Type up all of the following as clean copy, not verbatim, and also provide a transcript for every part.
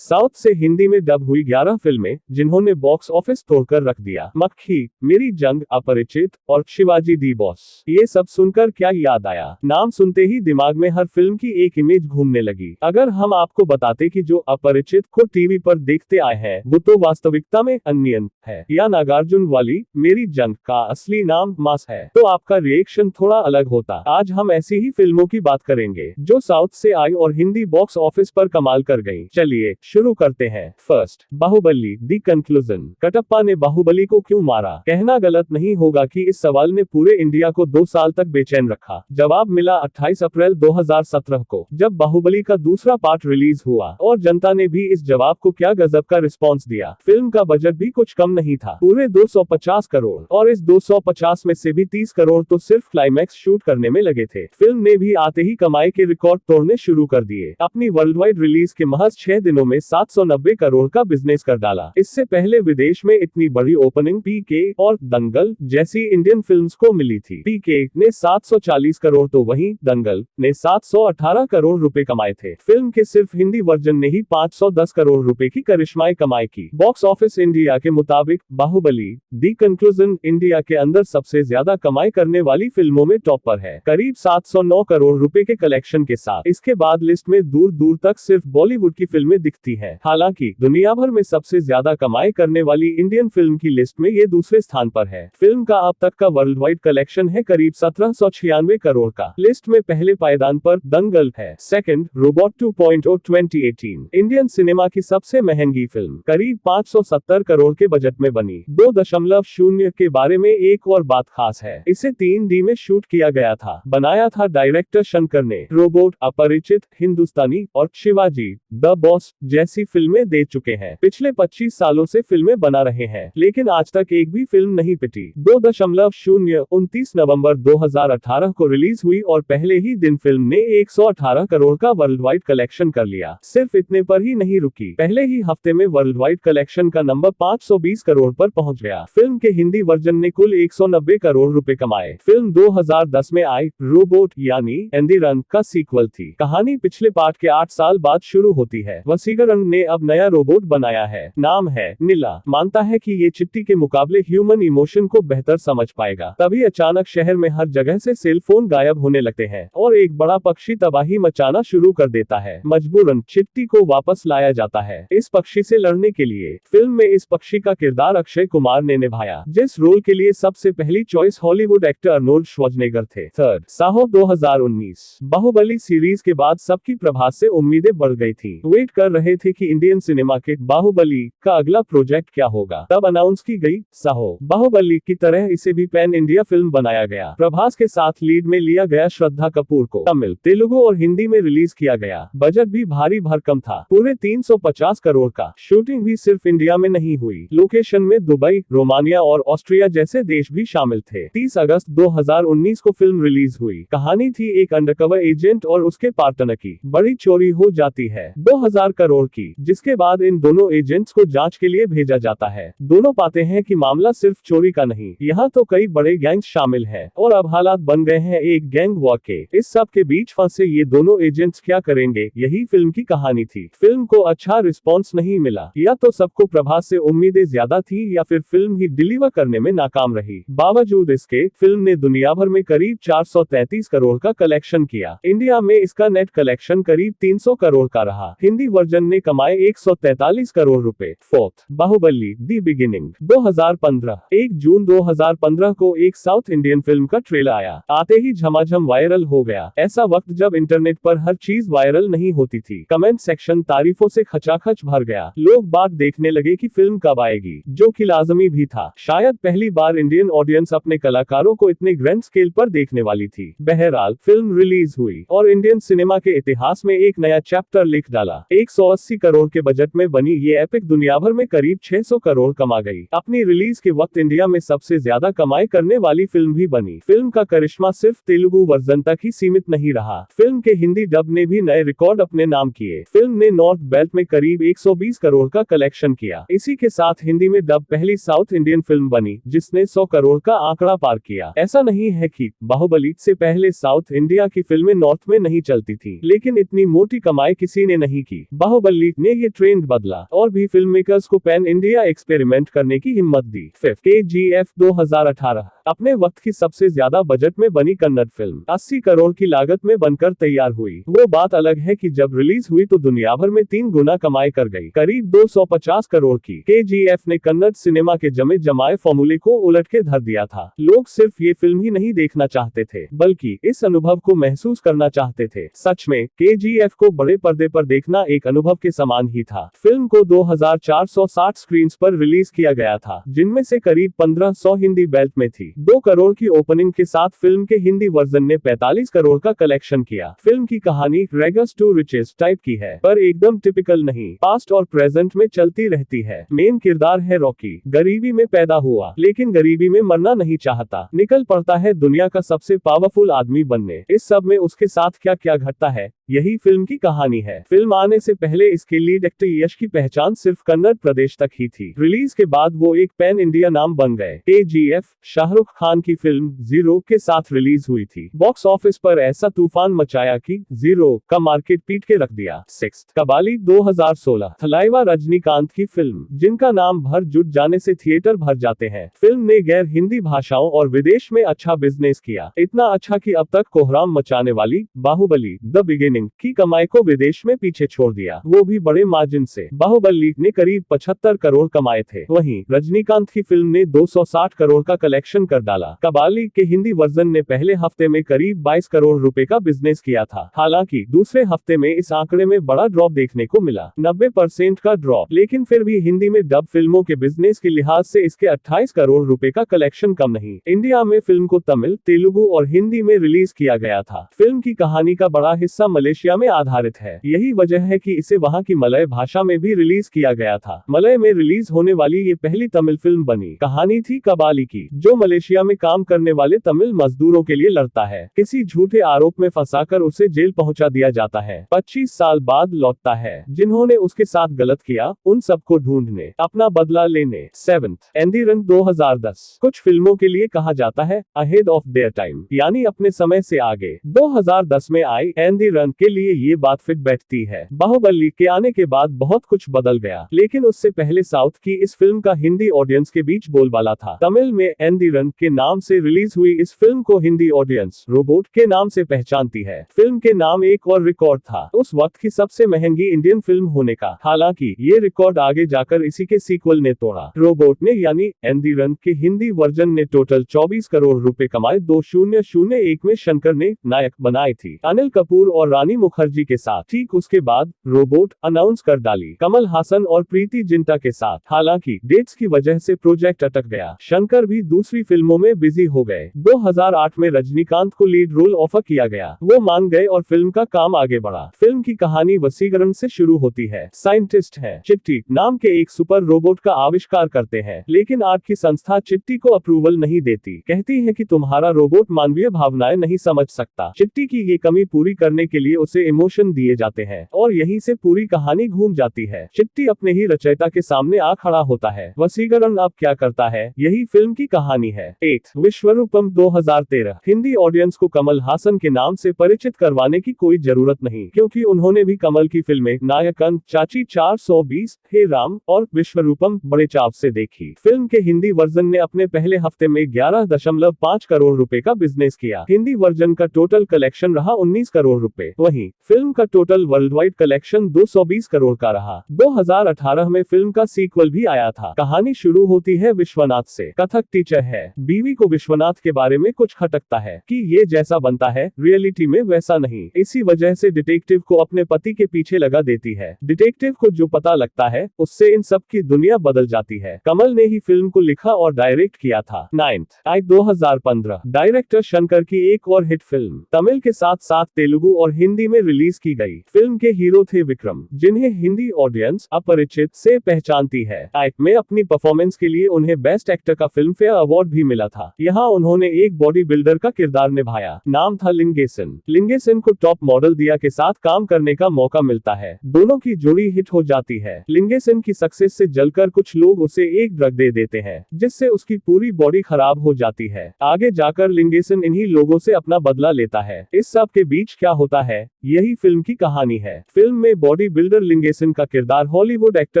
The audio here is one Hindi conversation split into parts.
साउथ से हिंदी में डब हुई 11 फिल्में जिन्होंने बॉक्स ऑफिस तोड़कर रख दिया। मक्खी, मेरी जंग, अपरिचित और शिवाजी दी बॉस। ये सब सुनकर क्या याद आया? नाम सुनते ही दिमाग में हर फिल्म की एक इमेज घूमने लगी। अगर हम आपको बताते कि जो अपरिचित को टीवी पर देखते आए हैं वो तो वास्तविकता में अनियन है, या नागार्जुन वाली मेरी जंग का असली नाम मास है, तो आपका रिएक्शन थोड़ा अलग होता। आज हम ऐसी ही फिल्मों की बात करेंगे जो साउथ से आई और हिंदी बॉक्स ऑफिस पर कमाल कर गई। चलिए शुरू करते हैं। First, Baahubali the conclusion. Kattappa ने बाहुबली को क्यों मारा? कहना गलत नहीं होगा कि इस सवाल ने पूरे इंडिया को 2 साल तक बेचैन रखा। जवाब मिला 28 अप्रैल 2017 को, जब बाहुबली का दूसरा पार्ट रिलीज हुआ, और जनता ने भी इस जवाब को क्या गजब का रिस्पॉन्स दिया। फिल्म का बजट भी कुछ कम नहीं था, पूरे 250 करोड़, और इस 250 में से भी 30 करोड़ तो सिर्फ क्लाइमैक्स शूट करने में लगे थे। फिल्म ने भी आते ही कमाई के रिकॉर्ड तोड़ने शुरू कर दिए। अपनी वर्ल्ड वाइड रिलीज के महज 6 दिनों में 790 करोड़ का बिजनेस कर डाला। इससे पहले विदेश में इतनी बड़ी ओपनिंग पीके और दंगल जैसी इंडियन फिल्म्स को मिली थी। पीके ने 740 करोड़ तो वहीं दंगल ने 718 करोड़ रुपए कमाए थे। फिल्म के सिर्फ हिंदी वर्जन ने ही 510 करोड़ रुपए की करिश्माई कमाई की। बॉक्स ऑफिस इंडिया के मुताबिक बाहुबली दी कंक्लूजन इंडिया के अंदर सबसे ज्यादा कमाई करने वाली फिल्मों में टॉप पर है, करीब 709 करोड़ रुपए के कलेक्शन के साथ। इसके बाद लिस्ट में दूर दूर तक सिर्फ बॉलीवुड की फिल्में दिखती हैं। हालांकि दुनिया भर में सबसे ज्यादा कमाई करने वाली इंडियन फिल्म की लिस्ट में ये दूसरे स्थान पर है। फिल्म का अब तक का वर्ल्ड वाइड कलेक्शन है करीब 1796 करोड़ का। लिस्ट में पहले पायदान पर दंगल है। सेकंड, रोबोट 2.0 2018 इंडियन सिनेमा की सबसे महंगी फिल्म, करीब 570 करोड़ के बजट में बनी। 2.0 के बारे में एक और बात खास है, इसे 3D में शूट किया गया था। बनाया था डायरेक्टर शंकर ने। रोबोट, अपरिचित, हिंदुस्तानी और शिवाजी द बॉस जैसी फिल्में दे चुके हैं। पिछले 25 सालों से फिल्में बना रहे हैं, लेकिन आज तक एक भी फिल्म नहीं पिटी। 2.0 29 नवंबर 2018 को रिलीज हुई और पहले ही दिन फिल्म ने 118 करोड़ का वर्ल्ड वाइड कलेक्शन कर लिया। सिर्फ इतने पर ही नहीं रुकी, पहले ही हफ्ते में वर्ल्ड वाइड कलेक्शन का नंबर 520 करोड़ पर पहुंच गया। फिल्म के हिंदी वर्जन ने कुल 190 करोड़ रुपए कमाए। फिल्म 2010 में आई रोबोट यानी एंदिरन का सीक्वल थी। कहानी पिछले पार्ट के 8 साल बाद शुरू होती है। वसीकरण ने अब नया रोबोट बनाया है, नाम है नीला। मानता है कि ये चिट्टी के मुकाबले ह्यूमन इमोशन को बेहतर समझ पाएगा। तभी अचानक शहर में हर जगह से सेल फोन गायब होने लगते हैं और एक बड़ा पक्षी तबाही मचाना शुरू कर देता है। मजबूरन चिट्टी को वापस लाया जाता है इस पक्षी से लड़ने के लिए। फिल्म में इस पक्षी का किरदार अक्षय कुमार ने निभाया, जिस रोल के लिए सबसे पहली choice Hollywood actor Arnold Schwarzenegger थे। थर्ड, साहो 2019 बाहुबली सीरीज के बाद सबकी प्रभास से उम्मीदें बढ़ गई थी। वेट कर रहे थे कि इंडियन सिनेमा के बाहुबली का अगला प्रोजेक्ट क्या होगा। तब अनाउंस की गई साहो। बाहुबली की तरह इसे भी पैन इंडिया फिल्म बनाया गया। प्रभास के साथ लीड में लिया गया श्रद्धा कपूर को तमिल, तेलुगु और हिंदी में रिलीज किया गया। बजट भी भारी भरकम था, पूरे 350 करोड़ का। शूटिंग भी सिर्फ इंडिया में नहीं हुई, लोकेशन में दुबई, रोमानिया और ऑस्ट्रिया जैसे देश भी शामिल थे। 30 अगस्त 2019 को फिल्म रिलीज हुई। कहानी थी एक अंडरकवर एजेंट और उसके पार्टनर की। बड़ी चोरी हो जाती है 2000 करोड़ की, जिसके बाद इन दोनों एजेंट्स को जांच के लिए भेजा जाता है। दोनों पाते हैं कि मामला सिर्फ चोरी का नहीं, यहाँ तो कई बड़े गैंग्स शामिल हैं और अब हालात बन गए हैं एक गैंग वॉर के। इस सब के बीच फंसे ये दोनों एजेंट्स क्या करेंगे, यही फिल्म की कहानी थी। फिल्म को अच्छा रिस्पॉन्स नहीं मिला, या तो सबको प्रभास से उम्मीदें ज्यादा थी या फिर फिल्म ही डिलीवर करने में नाकाम रही। बावजूद इसके फिल्म ने दुनिया भर में करीब 433 करोड़ का कलेक्शन किया। इंडिया में इसका नेट कलेक्शन करीब 300 करोड़ का रहा। हिंदी वर्जन ने कमाए 143 करोड़ रुपए। फोर्थ, बाहुबली दी बिगिनिंग 2015 1 जून 2015 को एक साउथ इंडियन फिल्म का ट्रेलर आया, आते ही झमाझम वायरल हो गया। ऐसा वक्त जब इंटरनेट पर हर चीज वायरल नहीं होती थी। कमेंट सेक्शन तारीफों से खचाखच भर गया। लोग बात देखने लगे कि फिल्म कब आएगी, जो कि लाजमी भी था। शायद पहली बार इंडियन ऑडियंस अपने कलाकारों को इतने ग्रैंड स्केल पर देखने वाली थी। बहरहाल फिल्म रिलीज हुई और इंडियन सिनेमा के इतिहास में एक नया चैप्टर लिख डाला। 180 करोड़ के बजट में बनी ये एपिक दुनिया भर में करीब 600 करोड़ कमा गई। अपनी रिलीज के वक्त इंडिया में सबसे ज्यादा कमाई करने वाली फिल्म भी बनी। फिल्म का करिश्मा सिर्फ तेलुगु वर्जन तक ही सीमित नहीं रहा, फिल्म के हिंदी डब ने भी नए रिकॉर्ड अपने नाम किए। फिल्म ने नॉर्थ बेल्ट में करीब 120 करोड़ का कलेक्शन किया। इसी के साथ हिंदी में डब पहली साउथ इंडियन फिल्म बनी जिसने 100 करोड़ का आंकड़ा पार किया। ऐसा नहीं है कि बाहुबली से पहले साउथ इंडिया की फिल्में नॉर्थ में नहीं चलती थी, लेकिन इतनी मोटी कमाई किसी ने नहीं की। बाहुबली बाहुबली ने ये ट्रेंड बदला और भी फिल्म मेकर्स को पैन इंडिया एक्सपेरिमेंट करने की हिम्मत दी। फिफ्थ, KGF 2018 अपने वक्त की सबसे ज्यादा बजट में बनी कन्नड़ फिल्म 80 करोड़ की लागत में बनकर तैयार हुई। वो बात अलग है कि जब रिलीज हुई तो दुनिया भर में 3 गुना कमाई कर गई, करीब 250 करोड़ की। KGF ने कन्नड़ सिनेमा के जमे जमाए फॉर्मूले को उलट के धर दिया था। लोग सिर्फ ये फिल्म ही नहीं देखना चाहते थे, बल्कि इस अनुभव को महसूस करना चाहते थे। सच में KGF को बड़े पर्दे पर देखना एक अनुभव के समान ही था। फिल्म को 2460 स्क्रीन्स पर रिलीज किया गया था, जिनमें से करीब 1500 हिंदी बेल्ट में थी। 2 करोड़ की ओपनिंग के साथ फिल्म के हिंदी वर्जन ने 45 करोड़ का कलेक्शन किया। फिल्म की कहानी रैगर्स टू रिचेस टाइप की है, पर एकदम टिपिकल नहीं, पास्ट और प्रेजेंट में चलती रहती है। मेन किरदार है रॉकी, गरीबी में पैदा हुआ लेकिन गरीबी में मरना नहीं चाहता, निकल पड़ता है दुनिया का सबसे पावरफुल आदमी बनने। इस सब में उसके साथ क्या क्या घटता है, यही फिल्म की कहानी है। फिल्म आने से पहले इसके लीड एक्टर यश की पहचान सिर्फ कन्नड़ प्रदेश तक ही थी। रिलीज के बाद वो एक पैन इंडिया नाम बन गए। KGF शाहरुख खान की फिल्म जीरो के साथ रिलीज हुई थी। बॉक्स ऑफिस पर ऐसा तूफान मचाया कि जीरो का मार्केट पीट के रख दिया। सिक्स्थ, कबाली 2016 थलाइवा रजनीकांत की फिल्म, जिनका नाम भर जुट जाने से थिएटर भर जाते हैं। फिल्म ने गैर हिंदी भाषाओं और विदेश में अच्छा बिजनेस किया, इतना अच्छा कि अब तक कोहराम मचाने वाली बाहुबली द बिगिनिंग की कमाई को विदेश में पीछे छोड़ दिया, वो भी बड़े मार्जिन से। बाहुबली ने करीब 75 करोड़ कमाए थे, वहीं रजनीकांत की फिल्म ने 260 करोड़ का कलेक्शन कर डाला। कबाली के हिंदी वर्जन ने पहले हफ्ते में करीब 22 करोड़ रुपए का बिजनेस किया था। हालांकि दूसरे हफ्ते में इस आंकड़े में बड़ा ड्रॉप देखने को मिला, 90% का ड्रॉप, लेकिन फिर भी हिंदी में डब फिल्मों के बिजनेस के लिहाज से इसके 28 करोड़ रुपए का कलेक्शन कम नहीं। इंडिया में फिल्म को तमिल, तेलुगु और हिंदी में रिलीज किया गया था। फिल्म की कहानी का बड़ा हिस्सा मलेशिया में आधारित है, यही वजह है कि इसे वहां की मलय भाषा में भी रिलीज किया गया था। मलय में रिलीज होने वाली ये पहली तमिल फिल्म बनी। कहानी थी कबाली की, जो मलेशिया में काम करने वाले तमिल मजदूरों के लिए लड़ता है। किसी झूठे आरोप में फंसाकर उसे जेल पहुंचा दिया जाता है। 25 साल बाद लौटता है। जिन्होंने उसके साथ गलत किया उन सबको ढूंढने, अपना बदला लेने। सेवंथ, एंदीरन 2010 कुछ फिल्मों के लिए कहा जाता है अहेड ऑफ देयर टाइम, यानी अपने समय से आगे। 2010 में आई एंदीरन के लिए ये बात फिट बैठती है। बाहुबली के आने के बाद बहुत कुछ बदल गया, लेकिन उससे पहले साउथ की इस फिल्म का हिंदी ऑडियंस के बीच बोलबाला था। तमिल में एंदीरन के नाम से रिलीज हुई इस फिल्म को हिंदी ऑडियंस रोबोट के नाम से पहचानती है। फिल्म के नाम एक और रिकॉर्ड था, उस वक्त की सबसे महंगी इंडियन फिल्म होने का। हालांकि ये रिकॉर्ड आगे जाकर इसी के सीक्वल ने तोड़ा। रोबोट ने यानी एंदीरन के हिंदी वर्जन ने टोटल 24 करोड़ रुपए कमाए। 2001 में शंकर ने नायक बनाई थी, अनिल कपूर और रानी मुखर्जी के साथ। ठीक उसके बाद रोबोट अनाउंस कर डाली कमल हासन और प्रीति जिंटा के साथ। हालांकि डेट्स की वजह से प्रोजेक्ट अटक गया। शंकर भी दूसरी फिल्मों में बिजी हो गए। 2008 में रजनीकांत को लीड रोल ऑफर किया गया, वो मान गए और फिल्म का काम आगे बढ़ा। फिल्म की कहानी वसीकरण से शुरू होती है। साइंटिस्ट है चिट्टी नाम के एक सुपर रोबोट का आविष्कार करते हैं, लेकिन आर्ट की संस्था चिट्टी को अप्रूवल नहीं देती। कहती है कि तुम्हारा रोबोट मानवीय भावनाएं नहीं समझ सकता। चिट्टी की ये कमी पूरी करने के लिए उसे इमोशन दिए जाते हैं और यहीं से पूरी कहानी घूम जाती है। चिट्टी अपने ही रचयिता के सामने आ खड़ा होता है। वसीकरण अब क्या करता है, यही फिल्म की कहानी है। 8 विश्वरूपम 2013 हिंदी ऑडियंस को कमल हासन के नाम से परिचित करवाने की कोई जरूरत नहीं, क्योंकि उन्होंने भी कमल की फिल्में नायकन, चाची 420, हे राम और विश्वरूपम बड़े चाव से देखी। फिल्म के हिंदी वर्जन ने अपने पहले हफ्ते में 11.5 करोड़ रुपए का बिजनेस किया। हिंदी वर्जन का टोटल कलेक्शन रहा 19 करोड़ रुपए। वहीं फिल्म का total world wide collection 220 crore का रहा। 2018 में फिल्म का सीक्वल भी आया था। कहानी शुरू होती है विश्वनाथ से। कथक टीचर है, बीवी को विश्वनाथ के बारे में कुछ खटकता है कि ये जैसा बनता है रियलिटी में वैसा नहीं। इसी वजह से डिटेक्टिव को अपने पति के पीछे लगा देती है। डिटेक्टिव को जो पता लगता है उससे इन सब की दुनिया बदल जाती है। कमल ने ही फिल्म को लिखा और डायरेक्ट किया था। 9th आई 2015 डायरेक्टर शंकर की एक और हिट फिल्म तमिल के साथ साथ तेलुगु और हिंदी में रिलीज की गई। फिल्म के हीरो थे विक्रम, जिन्हें हिंदी ऑडियंस अपरिचित से पहचानती है। आइक में अपनी परफॉर्मेंस के लिए उन्हें बेस्ट एक्टर का फिल्म फेयर अवार्ड भी मिला था। यहाँ उन्होंने एक बॉडी बिल्डर का किरदार निभाया, नाम था लिंगेसन। लिंगेसन को टॉप मॉडल दिया के साथ काम करने का मौका मिलता है। दोनों की जोड़ी हिट हो जाती है। लिंगेसन की सक्सेस से जलकर कुछ लोग उसे एक ड्रग दे देते हैं, जिससे उसकी पूरी बॉडी खराब हो जाती है। आगे जाकर लिंगेसन इन्हीं लोगों से अपना बदला लेता है। इस सब के बीच क्या होता है, यही फिल्म की कहानी है। फिल्म में बॉडी बिल्डर लिंगेसन का किरदार हॉलीवुड एक्टर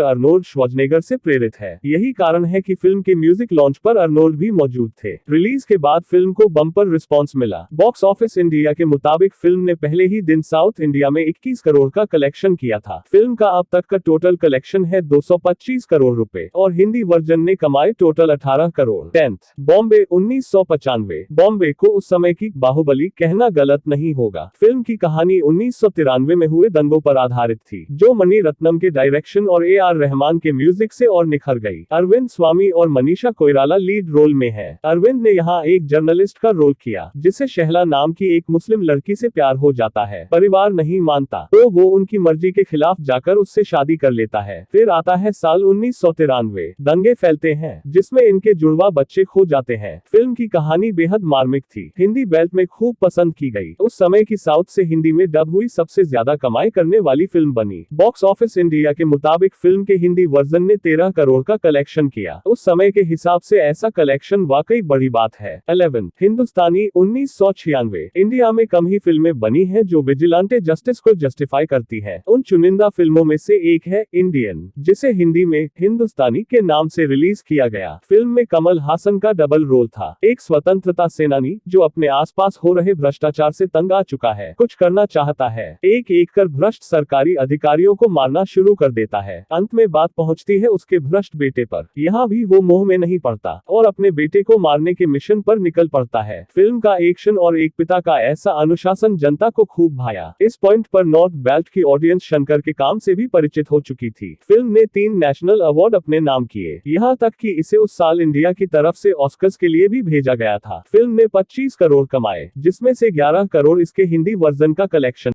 अर्नोल्ड श्वार्ज़नेगर से प्रेरित है। यही कारण है कि फिल्म के म्यूजिक लॉन्च पर अर्नोल्ड भी मौजूद थे। रिलीज के बाद फिल्म को बम्पर रिस्पॉन्स मिला। बॉक्स ऑफिस इंडिया के मुताबिक फिल्म ने पहले ही दिन साउथ इंडिया में 21 करोड़ का कलेक्शन किया था। फिल्म का अब तक का टोटल कलेक्शन है 225 करोड़ रुपए और हिंदी वर्जन ने कमाए टोटल 18 करोड़। 10th बॉम्बे 1995। बॉम्बे को उस समय की बाहुबली कहना गलत नहीं होगा। फिल्म की कहानी 1993 में हुए दंगों पर आधारित थी, जो मणि रत्नम के डायरेक्शन और AR रहमान के म्यूजिक से और निखर गई। अरविंद स्वामी और मनीषा कोइराला लीड रोल में है। अरविंद ने यहाँ एक जर्नलिस्ट का रोल किया, जिसे शहला नाम की एक मुस्लिम लड़की से प्यार हो जाता है। परिवार नहीं मानता तो वो उनकी मर्जी के खिलाफ जाकर उससे शादी कर लेता है। फिर आता है साल 1993। दंगे फैलते हैं, जिसमें इनके जुड़वा बच्चे खो जाते हैं। फिल्म की कहानी बेहद मार्मिक थी। हिंदी बेल्ट में खूब पसंद की गई। उस समय की साउथ से हिंदी में डब हुई सबसे ज्यादा कमाई करने वाली फिल्म बनी। बॉक्स ऑफिस इंडिया के मुताबिक फिल्म के हिंदी वर्जन ने 13 करोड़ का कलेक्शन किया। उस समय के हिसाब से ऐसा कलेक्शन वाकई बड़ी बात है। 11 हिंदुस्तानी 1996। इंडिया में कम ही फिल्में बनी हैं जो विजिलेंटे जस्टिस को जस्टिफाई करती है। उन चुनिंदा फिल्मों में से एक है इंडियन, जिसे हिंदी में हिंदुस्तानी के नाम से रिलीज किया गया। फिल्म में कमल हासन का डबल रोल था, एक स्वतंत्रता सेनानी जो अपने आसपास हो रहे भ्रष्टाचार से तंग आ चुका है, कुछ करना चाहता है, एक एक कर भ्रष्ट सरकारी अधिकारियों को मारना शुरू कर देता है। अंत में बात पहुंचती है उसके भ्रष्ट बेटे पर। यहाँ भी वो मोह में नहीं पड़ता और अपने बेटे को मारने के मिशन पर निकल पड़ता है। फिल्म का एक्शन और एक पिता का ऐसा अनुशासन जनता को खूब भाया। इस पॉइंट पर नॉर्थ बेल्ट की ऑडियंस शंकर के काम से भी परिचित हो चुकी थी। फिल्म ने 3 नेशनल अवार्ड अपने नाम किए, यहाँ तक कि इसे उस साल इंडिया की तरफ से ऑस्कर्स के लिए भी भेजा गया था। फिल्म ने 25 करोड़ कमाए, जिसमें से 11 करोड़ इसके हिंदी वर्जन का कलेक्शन